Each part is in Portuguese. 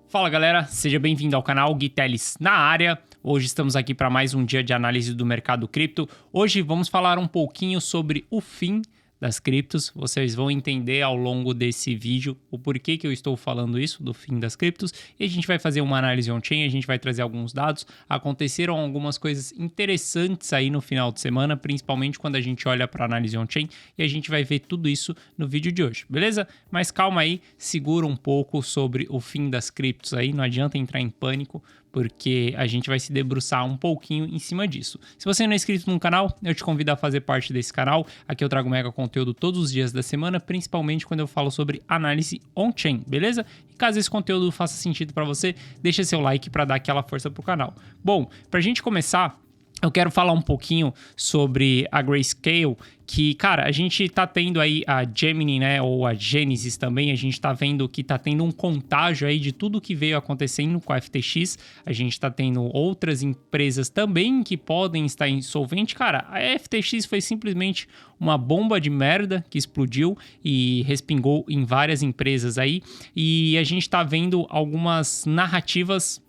Fala galera, seja bem-vindo ao canal Gui Teles na área. Hoje estamos aqui para mais um dia de análise do mercado cripto. Hoje vamos falar um pouquinho sobre o fim das criptos. Vocês vão entender ao longo desse vídeo o porquê que eu estou falando isso, do fim das criptos. E a gente vai fazer uma análise on-chain, a gente vai trazer alguns dados. Aconteceram algumas coisas interessantes aí no final de semana, principalmente quando a gente olha para a análise on-chain, e a gente vai ver tudo isso no vídeo de hoje, beleza? Mas calma aí, segura um pouco sobre o fim das criptos aí, não adianta entrar em pânico, porque a gente vai se debruçar um pouquinho em cima disso. Se você não é inscrito no canal, eu te convido a fazer parte desse canal. Aqui eu trago mega conteúdo todos os dias da semana, principalmente quando eu falo sobre análise on-chain, beleza? E caso esse conteúdo faça sentido para você, deixa seu like para dar aquela força pro canal. Bom, pra gente começar, eu quero falar um pouquinho sobre a Grayscale, que, cara, a gente tá tendo aí a Gemini, né, ou a Genesis também, a gente tá vendo que tá tendo um contágio aí de tudo que veio acontecendo com a FTX, a gente tá tendo outras empresas também que podem estar insolventes. Cara, a FTX foi simplesmente uma bomba de merda que explodiu e respingou em várias empresas aí, e a gente tá vendo algumas narrativas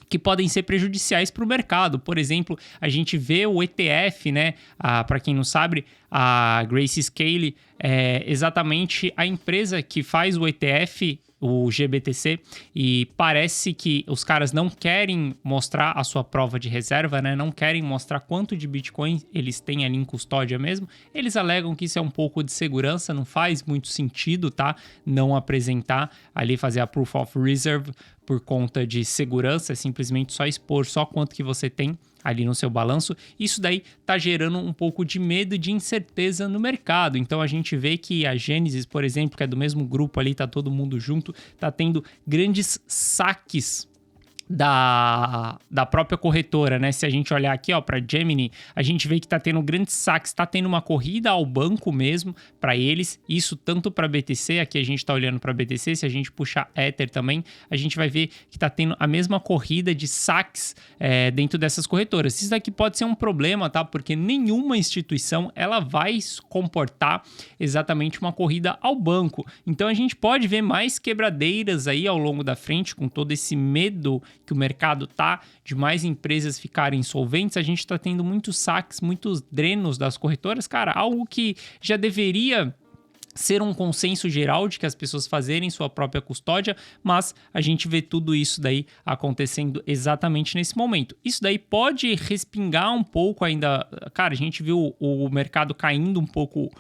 que podem ser prejudiciais para o mercado. Por exemplo, a gente vê o ETF, né? Para quem não sabe, a Grayscale é exatamente a empresa que faz o ETF, o GBTC, e parece que os caras não querem mostrar a sua prova de reserva, né? Não querem mostrar quanto de Bitcoin eles têm ali em custódia mesmo. Eles alegam que isso é um pouco de segurança, não faz muito sentido, tá? Não apresentar ali, fazer a Proof of Reserve por conta de segurança, é simplesmente só expor só quanto que você tem ali no seu balanço. Isso daí tá gerando um pouco de medo e de incerteza no mercado. Então a gente vê que a Genesis, por exemplo, que é do mesmo grupo ali, tá todo mundo junto, tá tendo grandes saques da própria corretora, né? Se a gente olhar aqui, ó, para Gemini, a gente vê que tá tendo grandes saques, tá tendo uma corrida ao banco mesmo para eles, isso tanto para BTC, aqui a gente tá olhando para BTC, se a gente puxar Ether também, a gente vai ver que tá tendo a mesma corrida de saques dentro dessas corretoras. Isso daqui pode ser um problema, tá? Porque nenhuma instituição, ela vai comportar exatamente uma corrida ao banco. Então a gente pode ver mais quebradeiras aí ao longo da frente, com todo esse medo que o mercado tá de mais empresas ficarem insolventes. A gente tá tendo muitos saques, muitos drenos das corretoras, cara, algo que já deveria ser um consenso geral de que as pessoas fazerem sua própria custódia, mas a gente vê tudo isso daí acontecendo exatamente nesse momento. Isso daí pode respingar um pouco ainda, cara, a gente viu o mercado caindo um pouco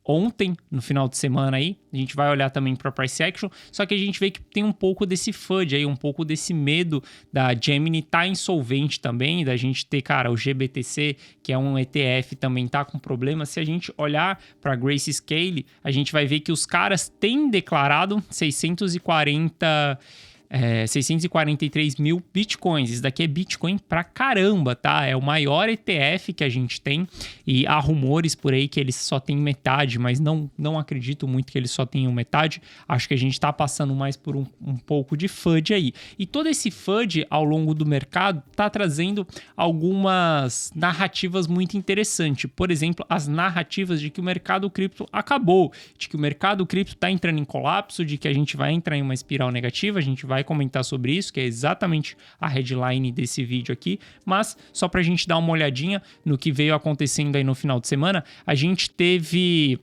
ontem, no final de semana aí, a gente vai olhar também para price action, só que a gente vê que tem um pouco desse FUD aí, um pouco desse medo da Gemini tá insolvente também, da gente ter, cara, o GBTC, que é um ETF, também tá com problema. Se a gente olhar para Grayscale, a gente vai ver que os caras têm declarado 643 mil bitcoins. Isso daqui é Bitcoin pra caramba, tá? É o maior ETF que a gente tem, e há rumores por aí que eles só têm metade, mas não acredito muito que eles só tenham metade. Acho que a gente tá passando mais por um pouco de FUD aí. E todo esse FUD ao longo do mercado tá trazendo algumas narrativas muito interessantes. Por exemplo, as narrativas de que o mercado cripto acabou, de que o mercado cripto tá entrando em colapso, de que a gente vai entrar em uma espiral negativa. A gente vai comentar sobre isso, que é exatamente a headline desse vídeo aqui, mas só pra gente dar uma olhadinha no que veio acontecendo aí no final de semana, a gente teve,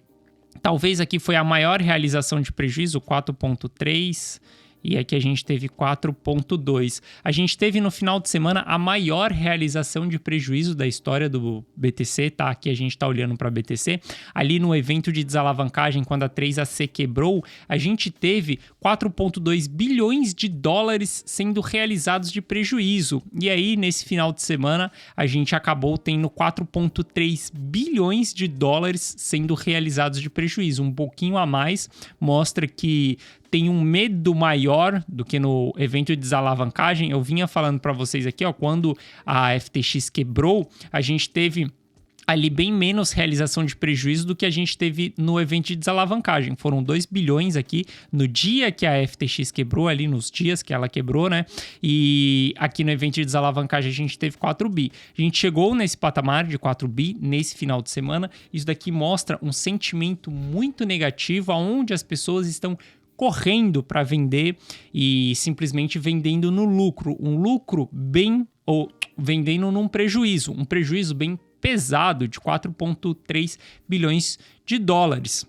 talvez aqui foi a maior realização de prejuízo, 4,3, e aqui a gente teve 4,2. A gente teve no final de semana a maior realização de prejuízo da história do BTC, tá? Aqui a gente tá olhando para BTC. Ali no evento de desalavancagem, quando a 3AC quebrou, a gente teve 4,2 bilhões de dólares sendo realizados de prejuízo. E aí, nesse final de semana, a gente acabou tendo 4,3 bilhões de dólares sendo realizados de prejuízo. Um pouquinho a mais, mostra que tem um medo maior do que no evento de desalavancagem. Eu vinha falando para vocês aqui, ó, quando a FTX quebrou, a gente teve ali bem menos realização de prejuízo do que a gente teve no evento de desalavancagem. Foram 2 bilhões aqui no dia que a FTX quebrou, ali nos dias que ela quebrou, né? E aqui no evento de desalavancagem a gente teve 4 bi. A gente chegou nesse patamar de 4 bi nesse final de semana. Isso daqui mostra um sentimento muito negativo, onde as pessoas estão correndo para vender e simplesmente vendendo no lucro, um lucro bem ou vendendo num prejuízo, um prejuízo bem pesado de 4,3 bilhões de dólares.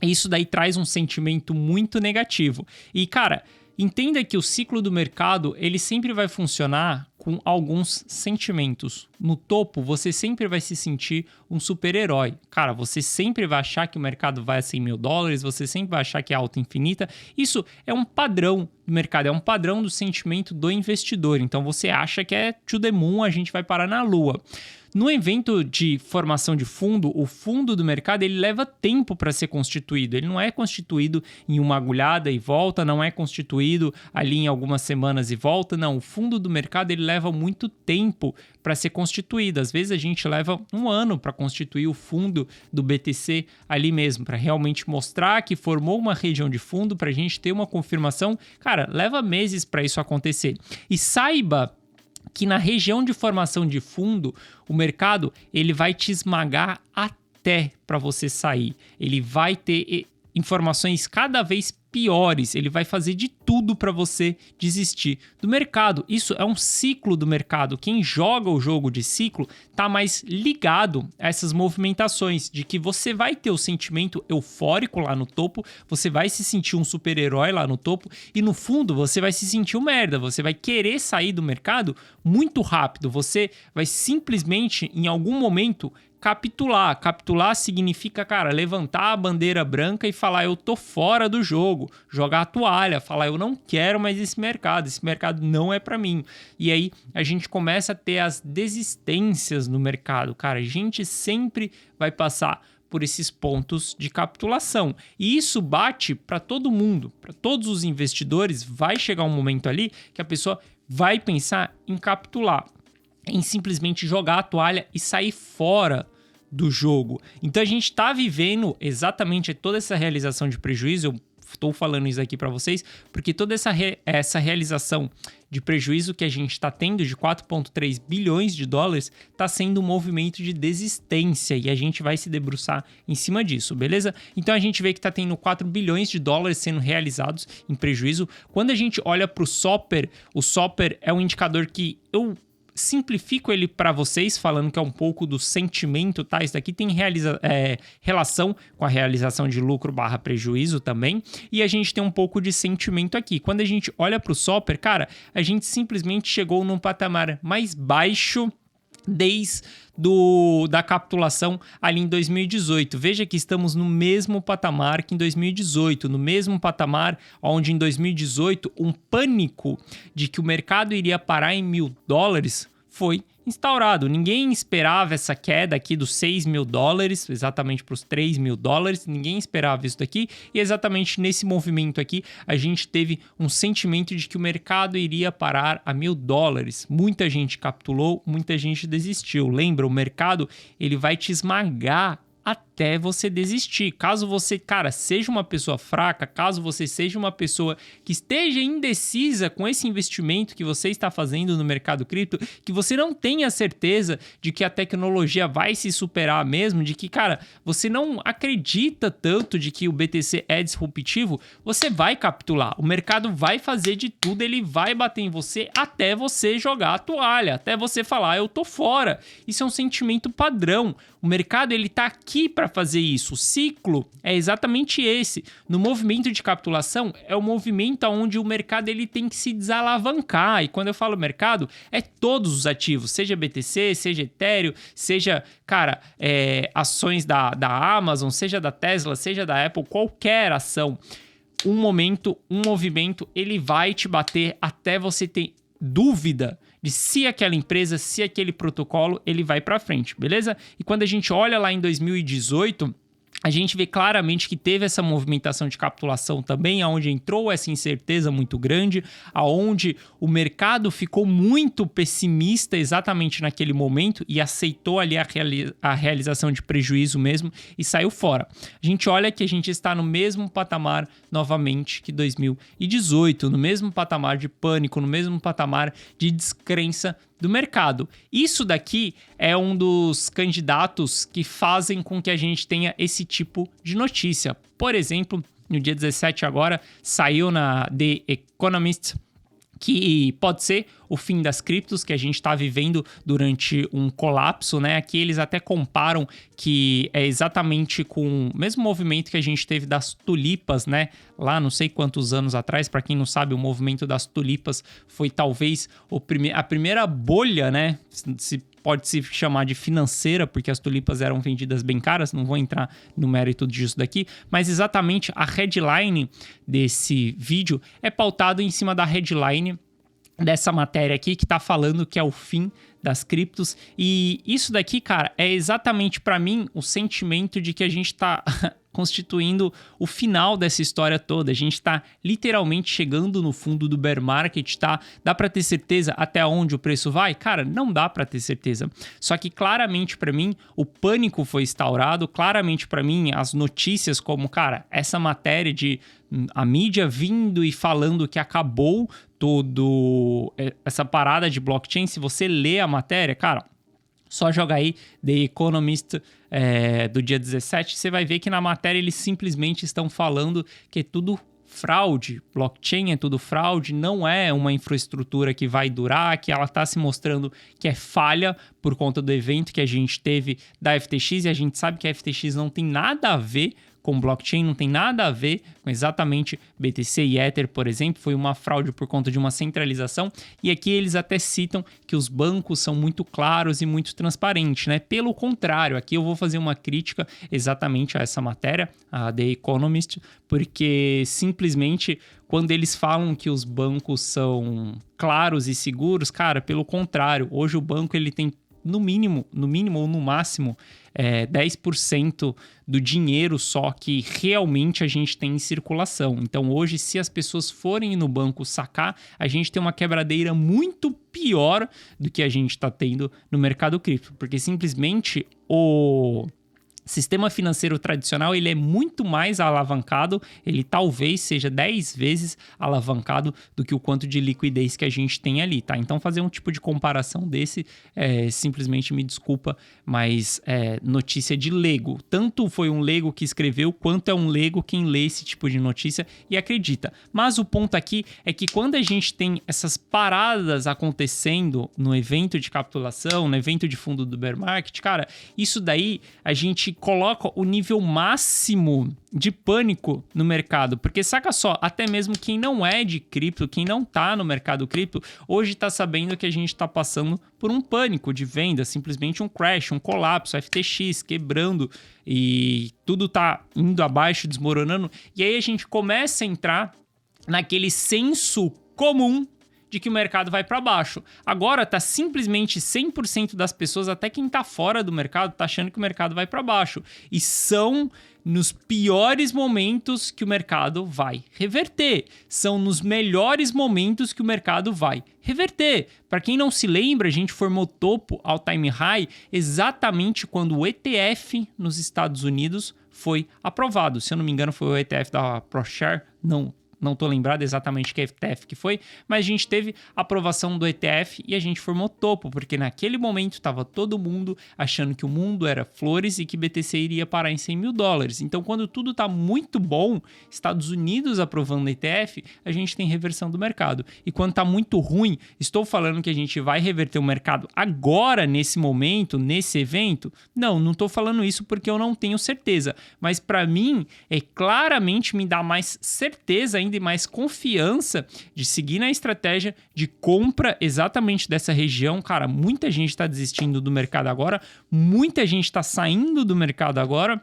Isso daí traz um sentimento muito negativo. E, cara, entenda que o ciclo do mercado, ele sempre vai funcionar com alguns sentimentos. No topo, você sempre vai se sentir um super-herói. Cara, você sempre vai achar que o mercado vai a 100 mil dólares, você sempre vai achar que é alta infinita. Isso é um padrão do mercado, é um padrão do sentimento do investidor. Então, você acha que é to the moon, a gente vai parar na lua. No evento de formação de fundo, o fundo do mercado ele leva tempo para ser constituído. Ele não é constituído em uma agulhada e volta, não é constituído ali em algumas semanas e volta. Não, o fundo do mercado ele leva muito tempo para ser constituído. Às vezes a gente leva um ano para constituir o fundo do BTC ali mesmo, para realmente mostrar que formou uma região de fundo, para a gente ter uma confirmação. Cara, leva meses para isso acontecer. E saiba que na região de formação de fundo, o mercado ele vai te esmagar até para você sair. Ele vai ter informações cada vez piores, ele vai fazer de tudo para você desistir do mercado. Isso é um ciclo do mercado. Quem joga o jogo de ciclo tá mais ligado a essas movimentações, de que você vai ter o sentimento eufórico lá no topo, você vai se sentir um super-herói lá no topo e no fundo você vai se sentir um merda, você vai querer sair do mercado muito rápido, você vai simplesmente em algum momento capitular. Capitular significa, cara, levantar a bandeira branca e falar eu tô fora do jogo, jogar a toalha, falar eu não quero mais esse mercado não é para mim. E aí a gente começa a ter as desistências no mercado, cara, a gente sempre vai passar por esses pontos de capitulação. E isso bate para todo mundo, para todos os investidores, vai chegar um momento ali que a pessoa vai pensar em capitular, em simplesmente jogar a toalha e sair fora do jogo. Então a gente está vivendo exatamente toda essa realização de prejuízo. Eu estou falando isso aqui para vocês porque toda essa realização de prejuízo que a gente está tendo de 4,3 bilhões de dólares está sendo um movimento de desistência e a gente vai se debruçar em cima disso, beleza? Então a gente vê que está tendo 4 bilhões de dólares sendo realizados em prejuízo. Quando a gente olha para o Soper é um indicador que eu simplifico ele para vocês, falando que é um pouco do sentimento, tá? Isso daqui tem relação com a realização de lucro / prejuízo também, e a gente tem um pouco de sentimento aqui. Quando a gente olha para o Soper, cara, a gente simplesmente chegou num patamar mais baixo desde da capitulação ali em 2018. Veja que estamos no mesmo patamar que em 2018, no mesmo patamar onde em 2018 um pânico de que o mercado iria parar em $1.000 foi instaurado. Ninguém esperava essa queda aqui dos 6 mil dólares, exatamente para os 3 mil dólares, ninguém esperava isso daqui, e exatamente nesse movimento aqui a gente teve um sentimento de que o mercado iria parar a $1.000. Muita gente capitulou, muita gente desistiu. Lembra, o mercado ele vai te esmagar até você desistir. Caso você, cara, seja uma pessoa fraca, caso você seja uma pessoa que esteja indecisa com esse investimento que você está fazendo no mercado cripto, que você não tenha certeza de que a tecnologia vai se superar mesmo, de que, cara, você não acredita tanto de que o BTC é disruptivo, você vai capitular. O mercado vai fazer de tudo, ele vai bater em você até você jogar a toalha, até você falar, eu tô fora. Isso é um sentimento padrão. O mercado, ele tá aqui para fazer isso. O ciclo é exatamente esse. No movimento de capitulação, é o movimento onde o mercado ele tem que se desalavancar. E quando eu falo mercado, é todos os ativos, seja BTC, seja Ethereum, seja, cara, ações da Amazon, seja da Tesla, seja da Apple, qualquer ação. Um movimento, ele vai te bater até você ter dúvida de se aquela empresa, se aquele protocolo, ele vai para frente, beleza? E quando a gente olha lá em 2018, a gente vê claramente que teve essa movimentação de capitulação também, onde entrou essa incerteza muito grande, aonde o mercado ficou muito pessimista exatamente naquele momento e aceitou ali a realização de prejuízo mesmo e saiu fora. A gente olha que a gente está no mesmo patamar novamente que 2018, no mesmo patamar de pânico, no mesmo patamar de descrença do mercado. Isso daqui é um dos candidatos que fazem com que a gente tenha esse tipo de notícia. Por exemplo, No dia 17 agora, saiu na The Economist que pode ser o fim das criptos que a gente está vivendo durante um colapso, né? Aqui eles até comparam que é exatamente com o mesmo movimento que a gente teve das tulipas, né? Lá não sei quantos anos atrás, para quem não sabe, o movimento das tulipas foi talvez a primeira bolha, né? Pode-se chamar de financeira, porque as tulipas eram vendidas bem caras, não vou entrar no mérito disso daqui, mas exatamente a headline desse vídeo é pautado em cima da headline dessa matéria aqui, que tá falando que é o fim das criptos. E isso daqui, cara, é exatamente para mim o sentimento de que a gente tá constituindo o final dessa história toda. A gente tá literalmente chegando no fundo do bear market, tá? Dá para ter certeza até onde o preço vai? Cara, não dá para ter certeza. Só que claramente para mim o pânico foi instaurado, claramente para mim as notícias como, cara, essa matéria de a mídia vindo e falando que acabou essa parada de blockchain. Se você lê a matéria, cara, só joga aí The Economist do dia 17, você vai ver que na matéria eles simplesmente estão falando que é tudo fraude, blockchain é tudo fraude, não é uma infraestrutura que vai durar, que ela está se mostrando que é falha por conta do evento que a gente teve da FTX, e a gente sabe que a FTX não tem nada a ver com blockchain, não tem nada a ver com exatamente BTC e Ether, por exemplo, foi uma fraude por conta de uma centralização, e aqui eles até citam que os bancos são muito claros e muito transparentes, né? Pelo contrário, aqui eu vou fazer uma crítica exatamente a essa matéria, a The Economist, porque simplesmente quando eles falam que os bancos são claros e seguros, cara, pelo contrário, hoje o banco ele tem no mínimo ou no máximo 10% do dinheiro só que realmente a gente tem em circulação. Então hoje, se as pessoas forem no banco sacar, a gente tem uma quebradeira muito pior do que a gente está tendo no mercado cripto, porque simplesmente o sistema financeiro tradicional ele é muito mais alavancado, ele talvez seja 10 vezes alavancado do que o quanto de liquidez que a gente tem ali, tá? Então fazer um tipo de comparação desse, simplesmente me desculpa, mas notícia de leigo. Tanto foi um leigo que escreveu, quanto é um leigo quem lê esse tipo de notícia e acredita. Mas o ponto aqui é que quando a gente tem essas paradas acontecendo no evento de capitulação, no evento de fundo do bear market, cara, isso daí a gente coloca o nível máximo de pânico no mercado, porque saca só, até mesmo quem não é de cripto, quem não tá no mercado cripto, hoje tá sabendo que a gente tá passando por um pânico de venda, simplesmente um crash, um colapso, FTX quebrando e tudo tá indo abaixo, desmoronando, e aí a gente começa a entrar naquele senso comum de que o mercado vai para baixo. Agora tá simplesmente 100% das pessoas, até quem tá fora do mercado, tá achando que o mercado vai para baixo. E são nos piores momentos que o mercado vai reverter. São nos melhores momentos que o mercado vai reverter. Para quem não se lembra, a gente formou topo all time high exatamente quando o ETF nos Estados Unidos foi aprovado. Se eu não me engano, foi o ETF da ProShare, não tô lembrado exatamente que ETF que foi, mas a gente teve aprovação do ETF e a gente formou topo, porque naquele momento estava todo mundo achando que o mundo era flores e que BTC iria parar em $100 mil. Então, quando tudo tá muito bom, Estados Unidos aprovando o ETF, a gente tem reversão do mercado. E quando tá muito ruim, estou falando que a gente vai reverter o mercado agora, nesse momento, nesse evento? Não tô falando isso porque eu não tenho certeza, mas para mim, claramente me dá mais certeza ainda e mais confiança de seguir na estratégia de compra exatamente dessa região. Cara, muita gente está desistindo do mercado agora, muita gente está saindo do mercado agora.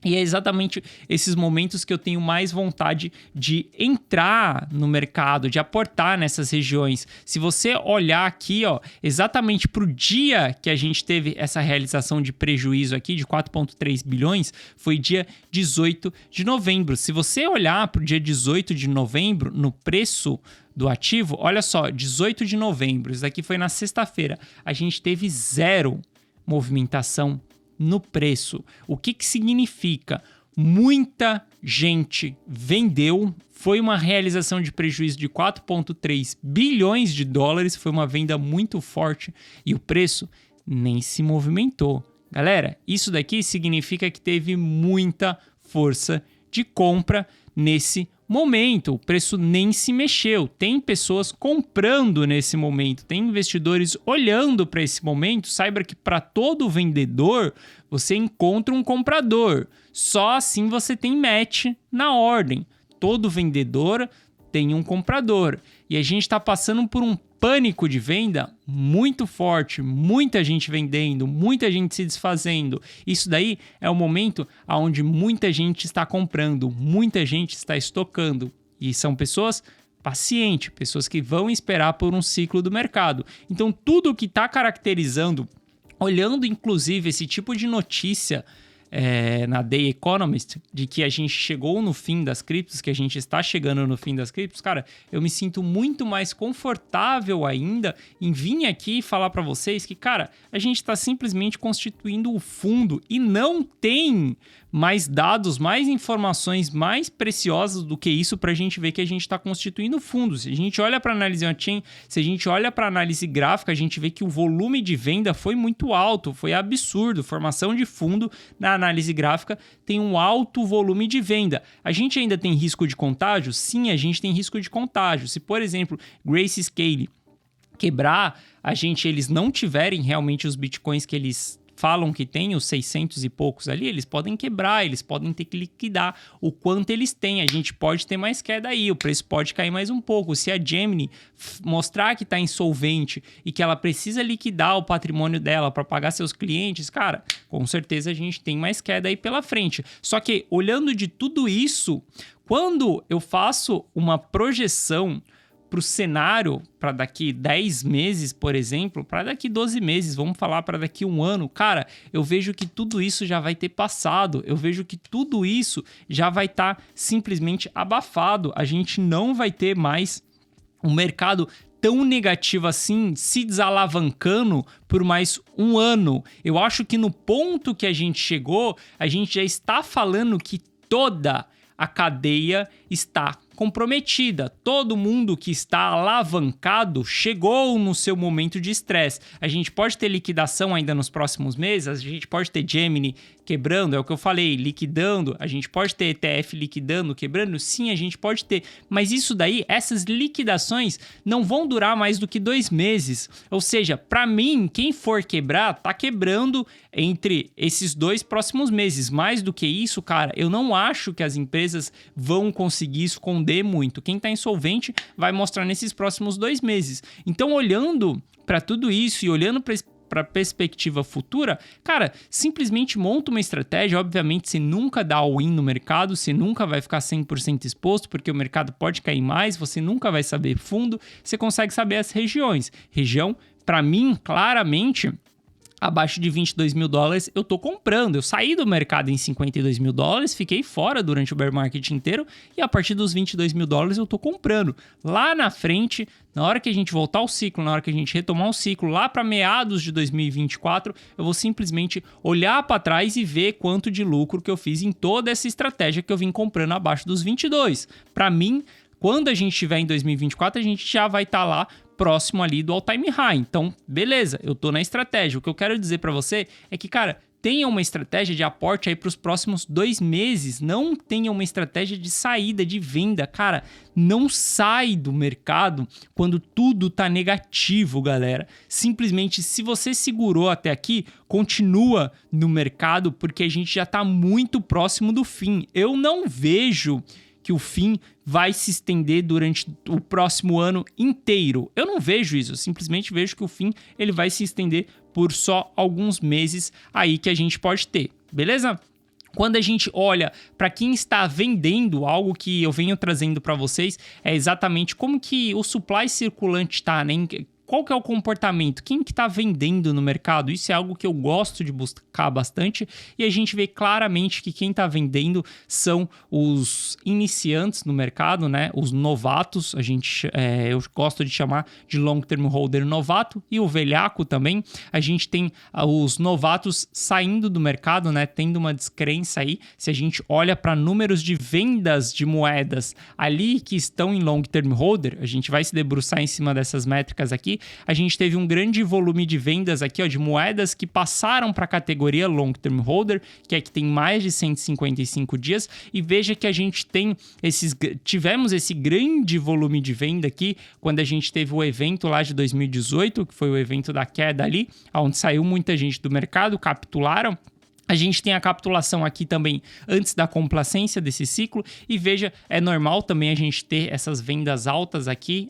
E é exatamente esses momentos que eu tenho mais vontade de entrar no mercado, de aportar nessas regiões. Se você olhar aqui, ó, exatamente para o dia que a gente teve essa realização de prejuízo aqui de 4,3 bilhões, foi dia 18 de novembro. Se você olhar para o dia 18 de novembro, no preço do ativo, olha só, 18 de novembro, isso aqui foi na sexta-feira, a gente teve zero movimentação no preço. O que significa? Muita gente vendeu, foi uma realização de prejuízo de 4,3 bilhões de dólares, foi uma venda muito forte e o preço nem se movimentou. Galera, isso daqui significa que teve muita força de compra nesse momento. O preço nem se mexeu. Tem pessoas comprando nesse momento, tem investidores olhando para esse momento. Saiba que para todo vendedor você encontra um comprador. Só assim você tem match na ordem. Todo vendedor tem um comprador. E a gente está passando por um pânico de venda muito forte, muita gente vendendo, muita gente se desfazendo. Isso daí é o momento onde muita gente está comprando, muita gente está estocando. E são pessoas pacientes, pessoas que vão esperar por um ciclo do mercado. Então, tudo que está caracterizando, olhando inclusive esse tipo de notícia na The Economist, de que a gente chegou no fim das criptos, que a gente está chegando no fim das criptos, cara, eu me sinto muito mais confortável ainda em vir aqui e falar para vocês que, cara, a gente está simplesmente constituindo o fundo e não tem mais dados, mais informações mais preciosas do que isso para a gente ver que a gente está constituindo fundos. Se a gente olha para a análise on-chain, se a gente olha para a análise gráfica, a gente vê que o volume de venda foi muito alto, foi absurdo. Formação de fundo na análise gráfica tem um alto volume de venda. A gente ainda tem risco de contágio? Sim, a gente tem risco de contágio. Se, por exemplo, Grayscale quebrar, eles não tiverem realmente os bitcoins que eles falam que tem, os 600 e poucos ali, eles podem quebrar, eles podem ter que liquidar o quanto eles têm. A gente pode ter mais queda aí, o preço pode cair mais um pouco. Se a Gemini mostrar que está insolvente e que ela precisa liquidar o patrimônio dela para pagar seus clientes, cara, com certeza a gente tem mais queda aí pela frente. Só que, olhando de tudo isso, quando eu faço uma projeção para o cenário para daqui 10 meses, por exemplo, para daqui 12 meses, vamos falar para daqui um ano, cara, eu vejo que tudo isso já vai ter passado, eu vejo que tudo isso já vai estar simplesmente abafado, a gente não vai ter mais um mercado tão negativo assim, se desalavancando por mais um ano. Eu acho que no ponto que a gente chegou, a gente já está falando que toda a cadeia está comprometida. Todo mundo que está alavancado chegou no seu momento de estresse. A gente pode ter liquidação ainda nos próximos meses, a gente pode ter Gemini quebrando, é o que eu falei, liquidando, a gente pode ter ETF liquidando, quebrando, sim, a gente pode ter, mas isso daí, essas liquidações não vão durar mais do que 2 meses, ou seja, para mim, quem for quebrar, tá quebrando entre esses 2 próximos meses, mais do que isso, cara, eu não acho que as empresas vão conseguir esconder muito, quem tá insolvente vai mostrar nesses próximos 2 meses, então olhando para tudo isso e olhando para perspectiva futura, cara, simplesmente monta uma estratégia. Obviamente, você nunca dá all-in no mercado, você nunca vai ficar 100% exposto, porque o mercado pode cair mais, você nunca vai saber fundo, você consegue saber as regiões. Região, para mim, claramente, abaixo de 22 mil dólares, eu tô comprando. Eu saí do mercado em 52 mil dólares, fiquei fora durante o bear market inteiro e a partir dos 22 mil dólares eu tô comprando. Lá na frente, na hora que a gente voltar ao ciclo, na hora que a gente retomar o ciclo, lá para meados de 2024, eu vou simplesmente olhar para trás e ver quanto de lucro que eu fiz em toda essa estratégia que eu vim comprando abaixo dos 22. Para mim, quando a gente estiver em 2024, a gente já vai estar lá próximo ali do all-time high. Então, beleza, eu tô na estratégia. O que eu quero dizer para você é que, cara, tenha uma estratégia de aporte aí para os próximos 2 meses. Não tenha uma estratégia de saída, de venda. Cara, não sai do mercado quando tudo tá negativo, galera. Simplesmente, se você segurou até aqui, continua no mercado, porque a gente já tá muito próximo do fim. Eu não vejo que o fim vai se estender durante o próximo ano inteiro. Eu não vejo isso, eu simplesmente vejo que o fim ele vai se estender por só alguns meses aí que a gente pode ter, beleza? Quando a gente olha para quem está vendendo, algo que eu venho trazendo para vocês é exatamente como que o supply circulante está, né? Qual que é o comportamento? Quem que está vendendo no mercado? Isso é algo que eu gosto de buscar bastante e a gente vê claramente que quem está vendendo são os iniciantes no mercado, né? Os novatos, eu gosto de chamar de long term holder novato e o velhaco também. A gente tem os novatos saindo do mercado, né? Tendo uma descrença aí. Se a gente olha para números de vendas de moedas ali que estão em long term holder, a gente vai se debruçar em cima dessas métricas aqui. aqui, a gente teve um grande volume de vendas aqui, ó, de moedas que passaram para a categoria Long Term Holder, que é que tem mais de 155 dias, e veja que a gente tivemos esse grande volume de venda aqui, quando a gente teve o evento lá de 2018, que foi o evento da queda ali, onde saiu muita gente do mercado, capitularam. A gente tem a capitulação aqui também antes da complacência desse ciclo, e veja, é normal também a gente ter essas vendas altas aqui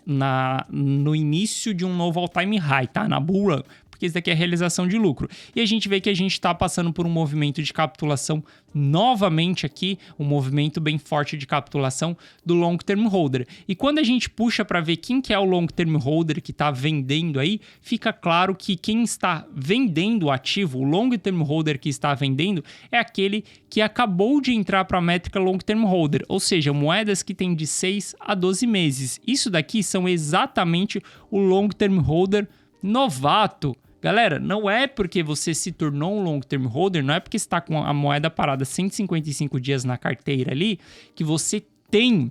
no início de um novo all-time high, tá? Na bull run, porque isso daqui é realização de lucro. E a gente vê que a gente está passando por um movimento de capitulação novamente aqui, um movimento bem forte de capitulação do Long Term Holder. E quando a gente puxa para ver quem que é o Long Term Holder que está vendendo aí, fica claro que quem está vendendo o ativo, o Long Term Holder que está vendendo, é aquele que acabou de entrar para a métrica Long Term Holder, ou seja, moedas que têm de 6 a 12 meses. Isso daqui são exatamente o Long Term Holder novato. Galera, não é porque você se tornou um long term holder, não é porque está com a moeda parada 155 dias na carteira ali, que você tem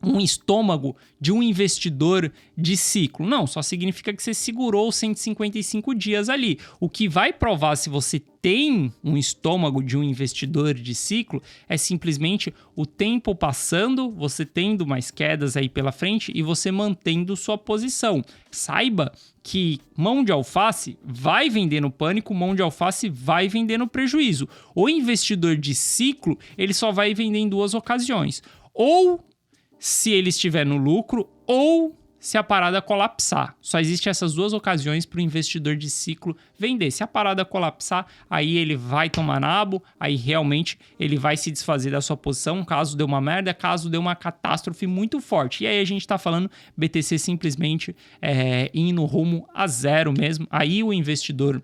um estômago de um investidor de ciclo. Não, só significa que você segurou 155 dias ali. O que vai provar se você tem um estômago de um investidor de ciclo é simplesmente o tempo passando, você tendo mais quedas aí pela frente e você mantendo sua posição. Saiba que mão de alface vai vender no pânico, mão de alface vai vender no prejuízo. O investidor de ciclo, ele só vai vender em duas ocasiões. Ou se ele estiver no lucro, ou se a parada colapsar. Só existem essas duas ocasiões para o investidor de ciclo vender. Se a parada colapsar, aí ele vai tomar nabo, aí realmente ele vai se desfazer da sua posição, caso dê uma merda, caso dê uma catástrofe muito forte. E aí a gente está falando BTC simplesmente indo rumo a zero mesmo. Aí o investidor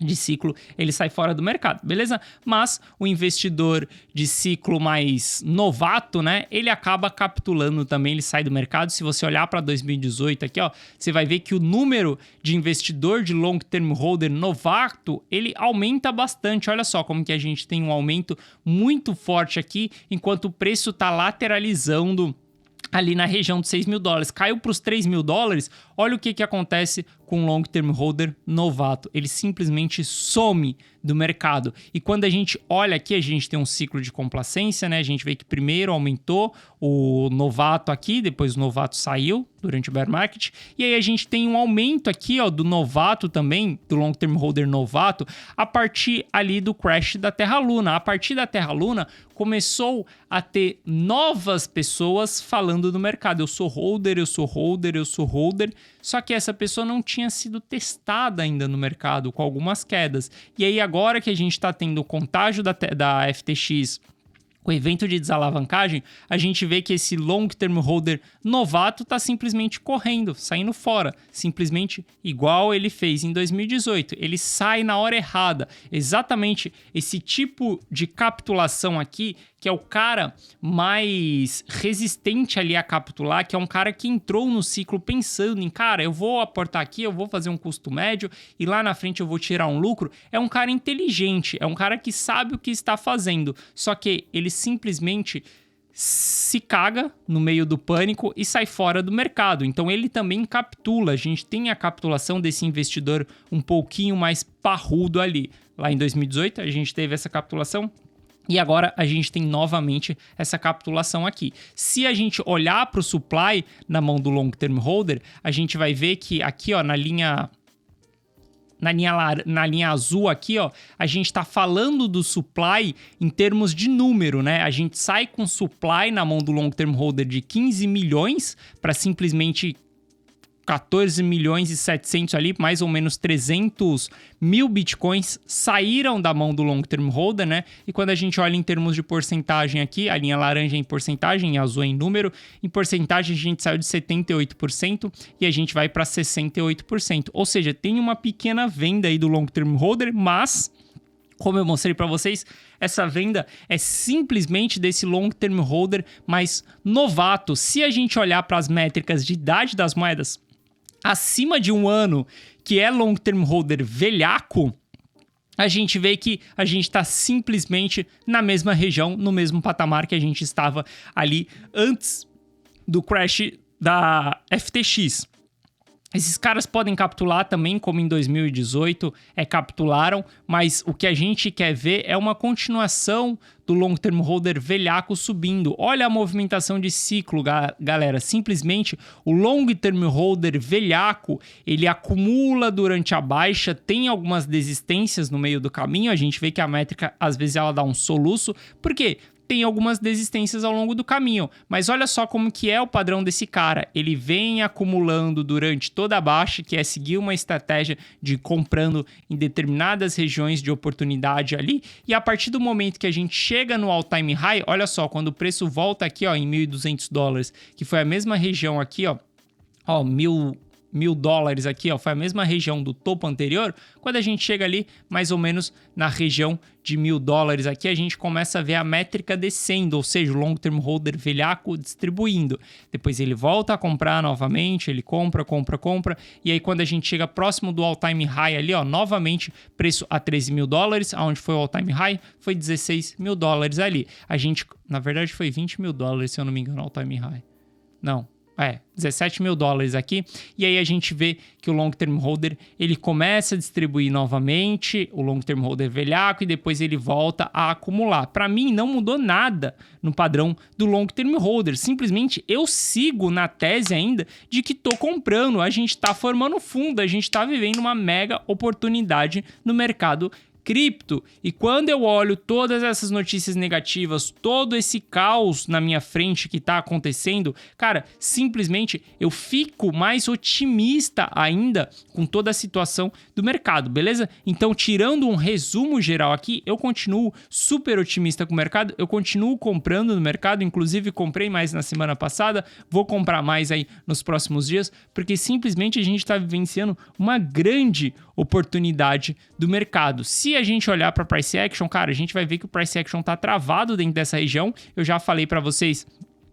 de ciclo, ele sai fora do mercado, beleza? Mas o investidor de ciclo mais novato, né? Ele acaba capitulando também, ele sai do mercado. Se você olhar para 2018 aqui, ó, você vai ver que o número de investidor de long term holder novato, ele aumenta bastante. Olha só como que a gente tem um aumento muito forte aqui, enquanto o preço tá lateralizando ali na região de $6.000. Caiu para os $3.000, olha o que acontece com o long term holder novato. Ele simplesmente some do mercado. E quando a gente olha aqui, a gente tem um ciclo de complacência, né? A gente vê que primeiro aumentou o novato aqui, depois o novato saiu durante o bear market. E aí a gente tem um aumento aqui, ó, do novato também, do long term holder novato, a partir ali do crash da Terra Luna. A partir da Terra Luna, começou a ter novas pessoas falando no mercado. Eu sou holder, eu sou holder, eu sou holder. Só que essa pessoa não tinha sido testada ainda no mercado, com algumas quedas. E aí agora que a gente está tendo o contágio da FTX, o evento de desalavancagem, a gente vê que esse long term holder novato está simplesmente correndo, saindo fora, simplesmente igual ele fez em 2018. Ele sai na hora errada. Exatamente esse tipo de capitulação aqui, que é o cara mais resistente ali a capitular, que é um cara que entrou no ciclo pensando em, cara, eu vou aportar aqui, eu vou fazer um custo médio e lá na frente eu vou tirar um lucro. É um cara inteligente, é um cara que sabe o que está fazendo, só que ele simplesmente se caga no meio do pânico e sai fora do mercado. Então ele também capitula. A gente tem a capitulação desse investidor um pouquinho mais parrudo ali. Lá em 2018 a gente teve essa capitulação. E agora a gente tem novamente essa capitulação aqui. Se a gente olhar para o supply na mão do long term holder, a gente vai ver que aqui, ó, na linha azul aqui, ó, a gente está falando do supply em termos de número, né? A gente sai com supply na mão do long term holder de 15 milhões para simplesmente 14 milhões e 700 ali, mais ou menos 300 mil bitcoins saíram da mão do long term holder, né? E quando a gente olha em termos de porcentagem aqui, a linha laranja é em porcentagem, a azul é em número. Em porcentagem a gente saiu de 78% e a gente vai para 68%. Ou seja, tem uma pequena venda aí do long term holder, mas como eu mostrei para vocês, essa venda é simplesmente desse long term holder mais novato. Se a gente olhar para as métricas de idade das moedas acima de um ano, que é long term holder velhaco, a gente vê que a gente está simplesmente na mesma região, no mesmo patamar que a gente estava ali antes do crash da FTX. Esses caras podem capitular também, como em 2018 capitularam, mas o que a gente quer ver é uma continuação do long term holder velhaco subindo. Olha a movimentação de ciclo, galera. Simplesmente o long term holder velhaco, ele acumula durante a baixa, tem algumas desistências no meio do caminho. A gente vê que a métrica, às vezes, ela dá um soluço. Por quê? Tem algumas desistências ao longo do caminho, mas olha só como que é o padrão desse cara. Ele vem acumulando durante toda a baixa, que é seguir uma estratégia de comprando em determinadas regiões de oportunidade ali, e a partir do momento que a gente chega no all-time high, olha só, quando o preço volta aqui, ó, em $1.200, que foi a mesma região aqui, ó, $1.000 aqui, ó, foi a mesma região do topo anterior. Quando a gente chega ali, mais ou menos na região de $1.000 aqui, a gente começa a ver a métrica descendo, ou seja, o long term holder velhaco distribuindo. Depois ele volta a comprar novamente, ele compra, e aí quando a gente chega próximo do all-time high ali, ó, novamente preço a $13.000, aonde foi o all-time high? Foi $16.000 ali. A gente, na verdade, foi $20.000, se eu não me engano, all-time high. Não. $17.000 aqui, e aí a gente vê que o long term holder ele começa a distribuir novamente, o long term holder velhaco, e depois ele volta a acumular. Para mim não mudou nada no padrão do long term holder, simplesmente eu sigo na tese ainda de que tô comprando, a gente tá formando fundo, a gente tá vivendo uma mega oportunidade no mercado cripto. E quando eu olho todas essas notícias negativas, todo esse caos na minha frente que tá acontecendo, cara, simplesmente eu fico mais otimista ainda com toda a situação do mercado, beleza? Então, tirando um resumo geral aqui, eu continuo super otimista com o mercado, eu continuo comprando no mercado, inclusive comprei mais na semana passada, vou comprar mais aí nos próximos dias, porque simplesmente a gente tá vivenciando uma grande oportunidade do mercado. Se a gente olhar para price action, cara, a gente vai ver que o price action tá travado dentro dessa região. Eu já falei para vocês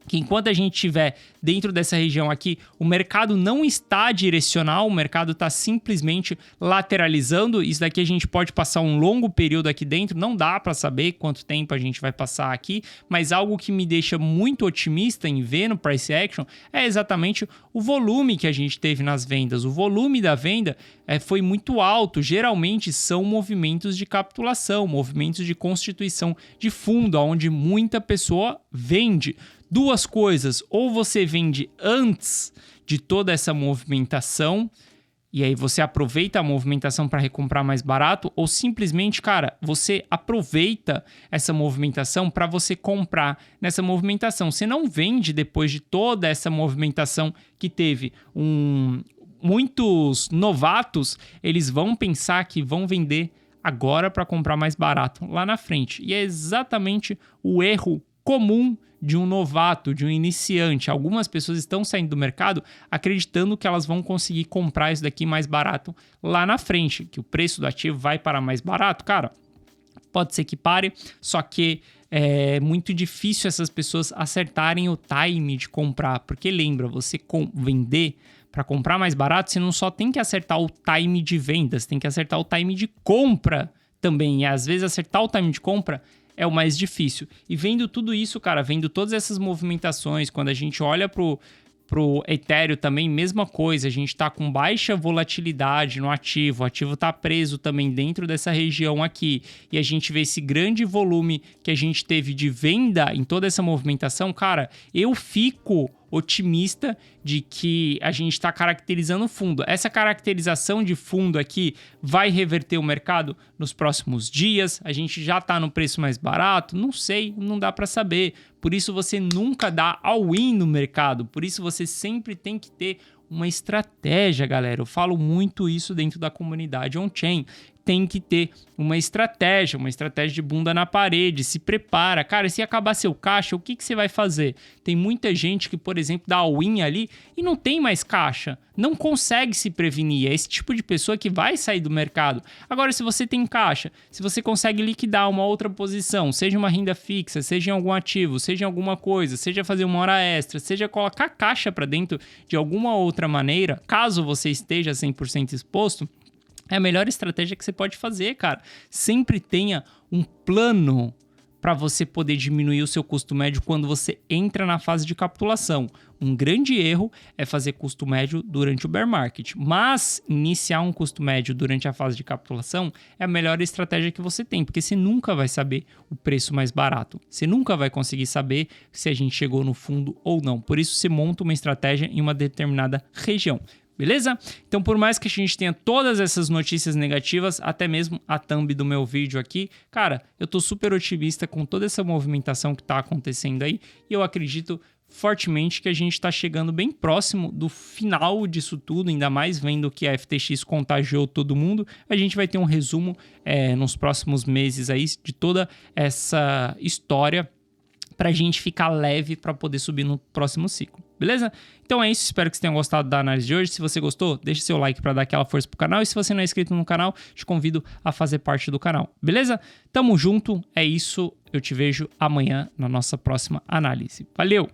que enquanto a gente estiver dentro dessa região aqui, o mercado não está direcional, o mercado está simplesmente lateralizando. Isso daqui a gente pode passar um longo período aqui dentro, não dá para saber quanto tempo a gente vai passar aqui, mas algo que me deixa muito otimista em ver no price action é exatamente o volume que a gente teve nas vendas. O volume da venda foi muito alto, geralmente são movimentos de capitulação, movimentos de constituição de fundo, onde muita pessoa vende. Duas coisas, ou você vende antes de toda essa movimentação e aí você aproveita a movimentação para recomprar mais barato, ou simplesmente, cara, você aproveita essa movimentação para você comprar nessa movimentação. Você não vende depois de toda essa movimentação que teve. Muitos novatos, eles vão pensar que vão vender agora para comprar mais barato lá na frente. E é exatamente o erro comum de um novato, de um iniciante. Algumas pessoas estão saindo do mercado acreditando que elas vão conseguir comprar isso daqui mais barato lá na frente, que o preço do ativo vai para mais barato. Cara, pode ser que pare, só que é muito difícil essas pessoas acertarem o time de comprar, porque lembra, você vender para comprar mais barato, você não só tem que acertar o time de venda, você tem que acertar o time de compra também. E às vezes acertar o time de compra é o mais difícil. E vendo tudo isso, cara, vendo todas essas movimentações, quando a gente olha pro Ethereum também, mesma coisa, a gente tá com baixa volatilidade no ativo, o ativo tá preso também dentro dessa região aqui, e a gente vê esse grande volume que a gente teve de venda em toda essa movimentação, cara, eu fico otimista de que a gente está caracterizando o fundo. Essa caracterização de fundo aqui vai reverter o mercado nos próximos dias? A gente já está no preço mais barato? Não sei, não dá para saber. Por isso você nunca dá all-in no mercado. Por isso você sempre tem que ter uma estratégia, galera. Eu falo muito isso dentro da comunidade on-chain. Tem que ter uma estratégia de bunda na parede, se prepara. Cara, se acabar seu caixa, o que você vai fazer? Tem muita gente que, por exemplo, dá all-in ali e não tem mais caixa, não consegue se prevenir. É esse tipo de pessoa que vai sair do mercado. Agora, se você tem caixa, se você consegue liquidar uma outra posição, seja uma renda fixa, seja em algum ativo, seja em alguma coisa, seja fazer uma hora extra, seja colocar caixa para dentro de alguma outra maneira, caso você esteja 100% exposto, é a melhor estratégia que você pode fazer, cara. Sempre tenha um plano para você poder diminuir o seu custo médio quando você entra na fase de capitulação. Um grande erro é fazer custo médio durante o bear market, mas iniciar um custo médio durante a fase de capitulação é a melhor estratégia que você tem, porque você nunca vai saber o preço mais barato. Você nunca vai conseguir saber se a gente chegou no fundo ou não. Por isso, você monta uma estratégia em uma determinada região. Beleza? Então, por mais que a gente tenha todas essas notícias negativas, até mesmo a thumb do meu vídeo aqui, cara, eu tô super otimista com toda essa movimentação que tá acontecendo aí e eu acredito fortemente que a gente está chegando bem próximo do final disso tudo, ainda mais vendo que a FTX contagiou todo mundo. A gente vai ter um resumo nos próximos meses aí de toda essa história para a gente ficar leve para poder subir no próximo ciclo, beleza? Então é isso, espero que vocês tenham gostado da análise de hoje. Se você gostou, deixe seu like para dar aquela força pro canal. E se você não é inscrito no canal, te convido a fazer parte do canal, beleza? Tamo junto, é isso, eu te vejo amanhã na nossa próxima análise. Valeu!